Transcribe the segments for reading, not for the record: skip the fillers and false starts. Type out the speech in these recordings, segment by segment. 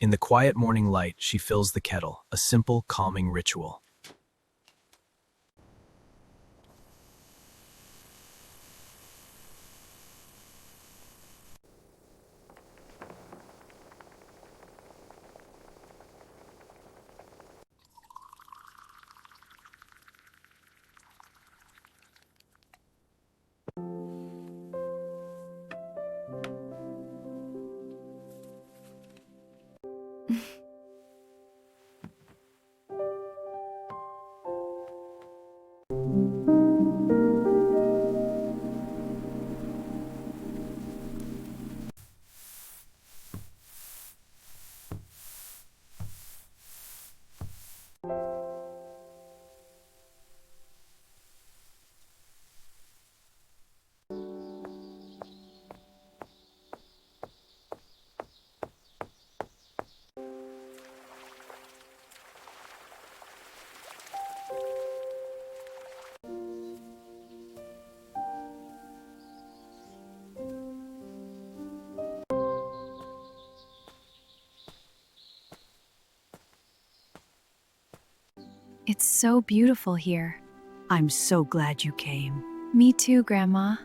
In the quiet morning light, she fills the kettle, a simple, calming ritual. It's so beautiful here. I'm so glad you came. Me too, Grandma.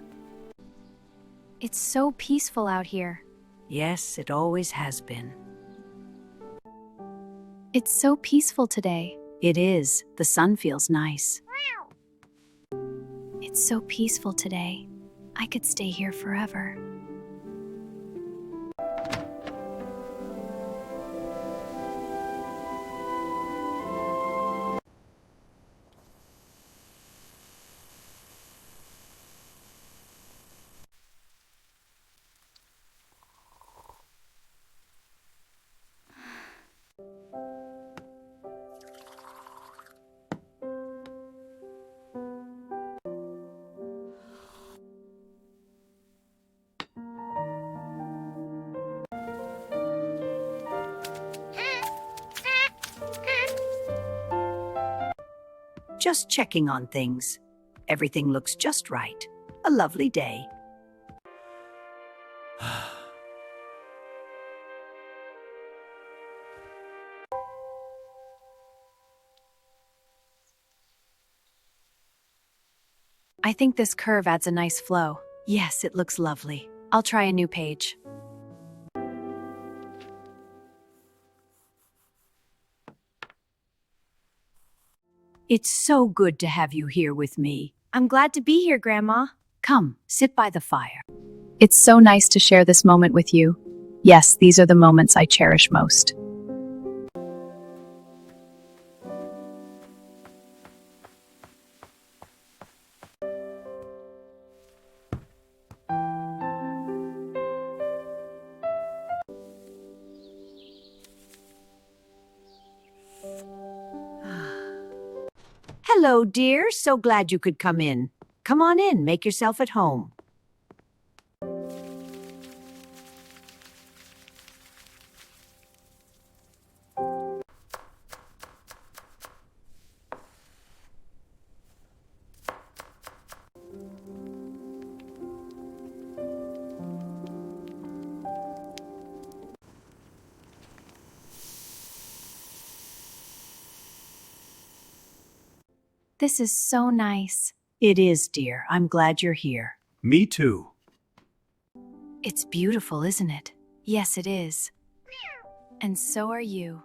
It's so peaceful out here. Yes, it always has been. It's so peaceful today. It is. The sun feels nice. It's so peaceful today. I could stay here forever. Just checking on things. Everything looks just right. A lovely day. I think this curve adds a nice flow. Yes, it looks lovely. I'll try a new page. It's so good to have you here with me. I'm glad to be here, Grandma. Come, sit by the fire. It's so nice to share this moment with you. Yes, these are the moments I cherish most. Hello, dear. So glad you could come in. Come on in, make yourself at home. This is so nice. It is, dear. I'm glad you're here. Me too. It's beautiful, isn't it? Yes, it is. And so are you.